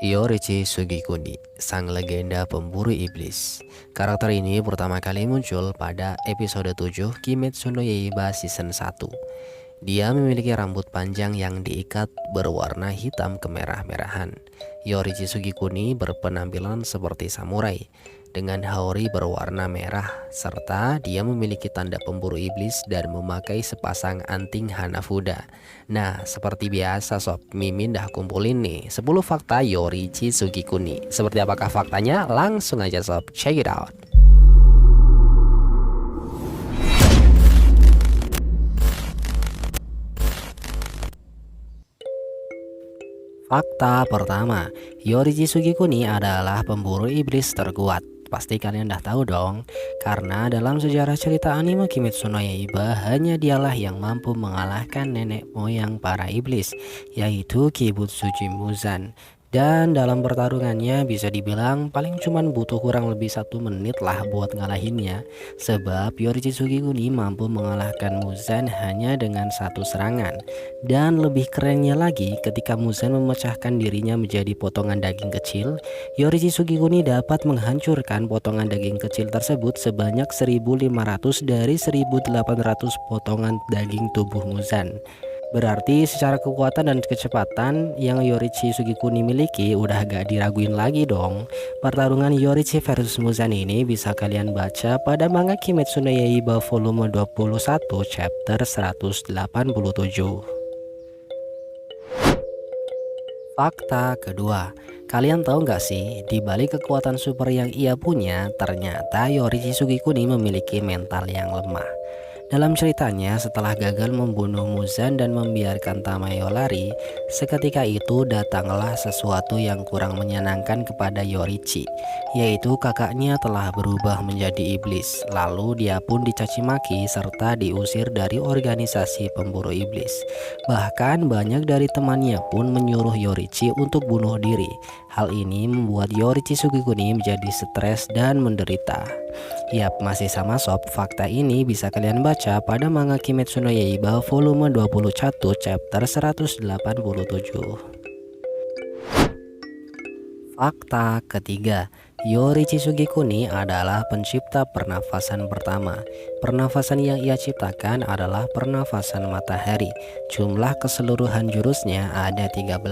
Yorichi Sugikuni, sang legenda pemburu iblis. Karakter ini pertama kali muncul pada episode 7 Kimetsu no Yaiba season 1. Dia memiliki rambut panjang yang diikat berwarna hitam kemerah-merahan. Yorichi Sugikuni berpenampilan seperti samurai dengan haori berwarna merah, serta dia memiliki tanda pemburu iblis dan memakai sepasang anting Hanafuda. Nah, seperti biasa sob, Mimin dah kumpulin nih 10 fakta Yorichi Sugikuni. Seperti apakah faktanya? Langsung aja sob, check it out. Fakta pertama, Yorichi Sugikuni adalah pemburu iblis terkuat. Pasti kalian udah tahu dong, karena dalam sejarah cerita anime Kimetsu no Yaiba hanya dialah yang mampu mengalahkan nenek moyang para iblis, yaitu Kibutsuji Muzan. Dan dalam pertarungannya bisa dibilang paling cuman butuh kurang lebih 1 menit lah buat ngalahinnya. Sebab Yorichi Sugikuni mampu mengalahkan Muzan hanya dengan 1 serangan. Dan lebih kerennya lagi, ketika Muzan memecahkan dirinya menjadi potongan daging kecil, Yorichi Sugikuni dapat menghancurkan potongan daging kecil tersebut sebanyak 1500 dari 1800 potongan daging tubuh Muzan. Berarti secara kekuatan dan kecepatan yang Yorichi Sugikuni miliki udah gak diraguin lagi dong. Pertarungan Yorichi versus Muzan ini bisa kalian baca pada manga Kimetsu no Yaiba volume 21 chapter 187. Fakta kedua, kalian tahu nggak sih, di balik kekuatan super yang ia punya, ternyata Yorichi Sugikuni memiliki mental yang lemah. Dalam ceritanya, setelah gagal membunuh Muzan dan membiarkan Tamayo lari, seketika itu datanglah sesuatu yang kurang menyenangkan kepada Yorichi, yaitu kakaknya telah berubah menjadi iblis. Lalu dia pun dicaci maki serta diusir dari organisasi pemburu iblis. Bahkan banyak dari temannya pun menyuruh Yorichi untuk bunuh diri. Hal ini membuat Yorichi Sugikuni menjadi stres dan menderita. Yap, masih sama sob, fakta ini bisa kalian baca pada manga Kimetsu no Yaiba volume 21 chapter 187. Fakta ketiga, Yorichi Sugikuni adalah pencipta pernafasan pertama. Pernafasan yang ia ciptakan adalah pernafasan matahari. Jumlah keseluruhan jurusnya ada 13.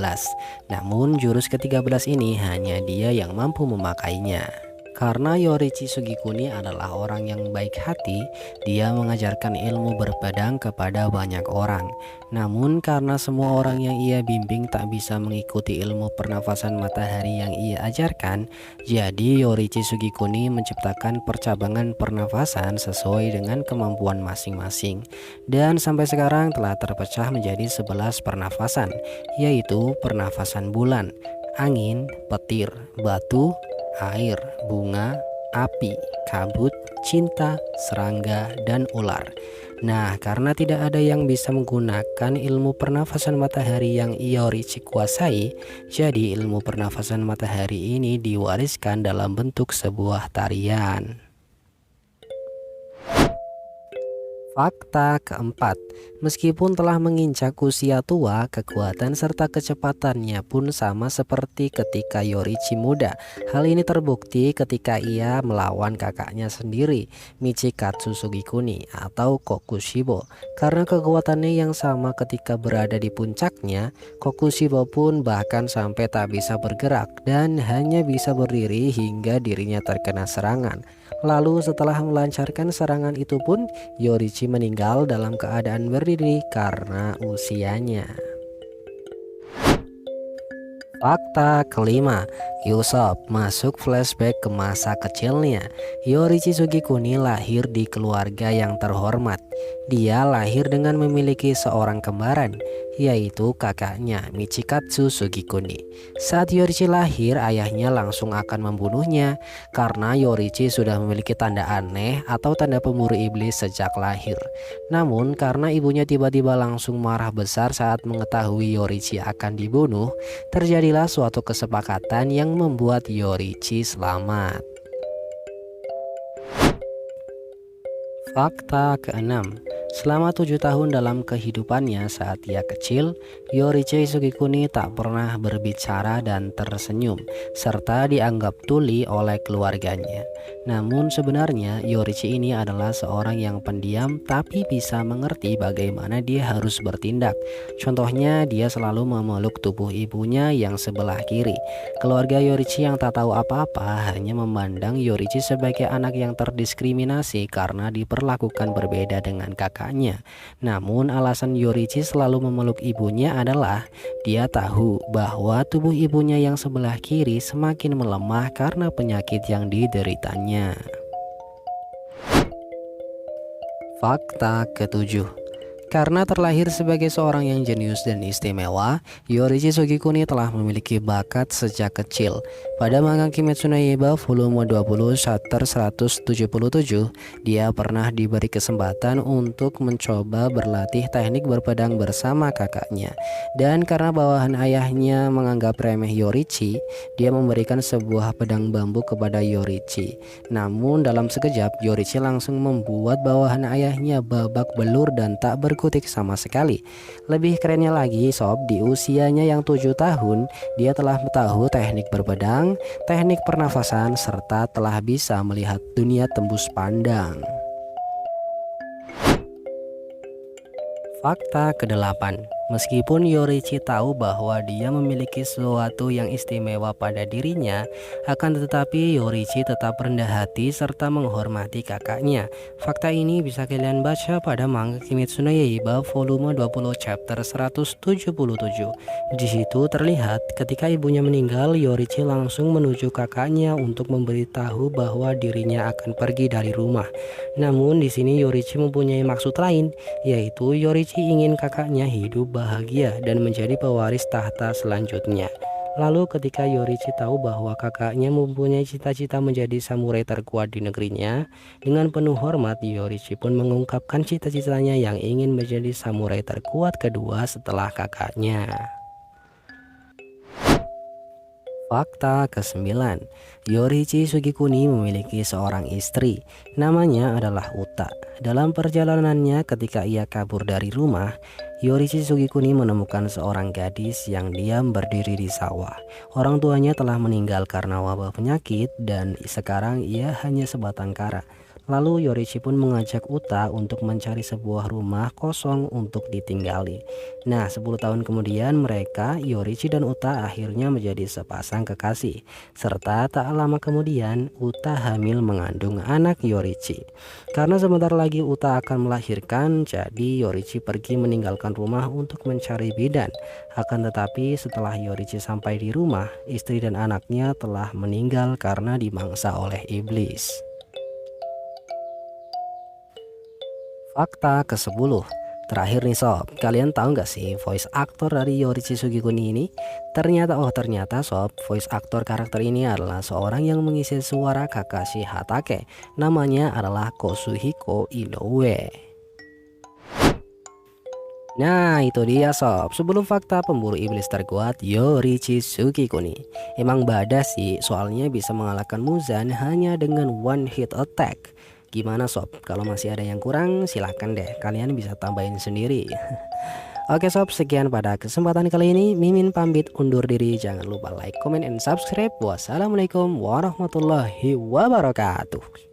Namun jurus ke-13 ini hanya dia yang mampu memakainya. Karena Yorichi Sugikuni adalah orang yang baik hati, dia mengajarkan ilmu berpedang kepada banyak orang. Namun karena semua orang yang ia bimbing tak bisa mengikuti ilmu pernafasan matahari yang ia ajarkan, jadi Yorichi Sugikuni menciptakan percabangan pernafasan sesuai dengan kemampuan masing-masing. Dan sampai sekarang telah terpecah menjadi 11 pernafasan, yaitu pernafasan bulan, angin, petir, batu, air, bunga, api, kabut, cinta, serangga, dan ular. Nah, karena tidak ada yang bisa menggunakan ilmu pernafasan matahari yang Yorichi kuasai, jadi ilmu pernafasan matahari ini diwariskan dalam bentuk sebuah tarian. Fakta keempat, meskipun telah menginjak usia tua, kekuatan serta kecepatannya pun sama seperti ketika Yorichi muda. Hal ini terbukti ketika ia melawan kakaknya sendiri, Michikatsu Sugikuni atau Kokushibo. Karena kekuatannya yang sama ketika berada di puncaknya, Kokushibo pun bahkan sampai tak bisa bergerak dan hanya bisa berdiri hingga dirinya terkena serangan. Lalu setelah melancarkan serangan itu pun Yorichi meninggal dalam keadaan berdiri karena usianya. Fakta kelima, Yusop masuk flashback ke masa kecilnya. Yorichi Sugikuni lahir di keluarga yang terhormat. Dia lahir dengan memiliki seorang kembaran, yaitu kakaknya Michikatsu Sugikuni. Saat Yorichi lahir, ayahnya langsung akan membunuhnya karena Yorichi sudah memiliki tanda aneh atau tanda pemburu iblis sejak lahir. Namun karena ibunya tiba-tiba langsung marah besar saat mengetahui Yorichi akan dibunuh, terjadilah suatu kesepakatan yang membuat Yorichi selamat. Fakta keenam, selama 7 tahun dalam kehidupannya saat ia kecil, Yorichi Sugikuni tak pernah berbicara dan tersenyum, serta dianggap tuli oleh keluarganya. Namun sebenarnya Yorichi ini adalah seorang yang pendiam tapi bisa mengerti bagaimana dia harus bertindak. Contohnya, dia selalu memeluk tubuh ibunya yang sebelah kiri. Keluarga Yorichi yang tak tahu apa-apa hanya memandang Yorichi sebagai anak yang terdiskriminasi karena diperlakukan berbeda dengan kakaknya. Namun alasan Yorichi selalu memeluk ibunya adalah dia tahu bahwa tubuh ibunya yang sebelah kiri semakin melemah karena penyakit yang dideritanya. Fakta ketujuh, karena terlahir sebagai seorang yang jenius dan istimewa, Yorichi Sugikuni telah memiliki bakat sejak kecil. Pada manga Kimetsu no Yaiba volume 20 chapter 177, dia pernah diberi kesempatan untuk mencoba berlatih teknik berpedang bersama kakaknya. Dan karena bawahan ayahnya menganggap remeh Yorichi, dia memberikan sebuah pedang bambu kepada Yorichi. Namun dalam sekejap, Yorichi langsung membuat bawahan ayahnya babak belur dan tak berkutik sama sekali. Lebih kerennya lagi sob, di usianya yang 7 tahun, dia telah tahu teknik berpedang, teknik pernafasan, serta telah bisa melihat dunia tembus pandang. Fakta kedelapan, meskipun Yorichi tahu bahwa dia memiliki sesuatu yang istimewa pada dirinya, akan tetapi Yorichi tetap rendah hati serta menghormati kakaknya. Fakta ini bisa kalian baca pada manga Kimetsu no Yaiba volume 20 chapter 177. Di situ terlihat ketika ibunya meninggal, Yorichi langsung menuju kakaknya untuk memberitahu bahwa dirinya akan pergi dari rumah. Namun di sini Yorichi mempunyai maksud lain, yaitu Yorichi ingin kakaknya hidup bahagia dan menjadi pewaris tahta selanjutnya. Lalu ketika Yorichi tahu bahwa kakaknya mempunyai cita-cita menjadi samurai terkuat di negerinya, dengan penuh hormat Yorichi pun mengungkapkan cita-citanya yang ingin menjadi samurai terkuat kedua setelah kakaknya. Fakta ke-9, Yorichi Sugikuni memiliki seorang istri, namanya adalah Uta. Dalam perjalanannya ketika ia kabur dari rumah, Yorichi Sugikuni menemukan seorang gadis yang diam berdiri di sawah. Orang tuanya telah meninggal karena wabah penyakit dan sekarang ia hanya sebatang kara. Lalu Yorichi pun mengajak Uta untuk mencari sebuah rumah kosong untuk ditinggali. Nah, 10 tahun kemudian mereka, Yorichi dan Uta, akhirnya menjadi sepasang kekasih. Serta tak lama kemudian Uta hamil mengandung anak Yorichi. Karena sebentar lagi Uta akan melahirkan, jadi Yorichi pergi meninggalkan rumah untuk mencari bidan. Akan tetapi setelah Yorichi sampai di rumah, istri dan anaknya telah meninggal karena dimangsa oleh iblis. Fakta ke-10, terakhir nih sob, kalian tahu nggak sih voice actor dari Yorichi Sugikuni ini? Ternyata sob, voice actor karakter ini adalah seorang yang mengisi suara Kakashi Hatake. Namanya adalah Kosuhiko Inoue. Nah itu dia sob, sebelum fakta pemburu iblis terkuat Yorichi Sugikuni. Emang badas sih, soalnya bisa mengalahkan Muzan hanya dengan one hit attack. Gimana sob, kalau masih ada yang kurang silahkan deh, kalian bisa tambahin sendiri. Oke sob, sekian pada kesempatan kali ini. Mimin pamit undur diri, jangan lupa like, comment, and subscribe. Wassalamualaikum warahmatullahi wabarakatuh.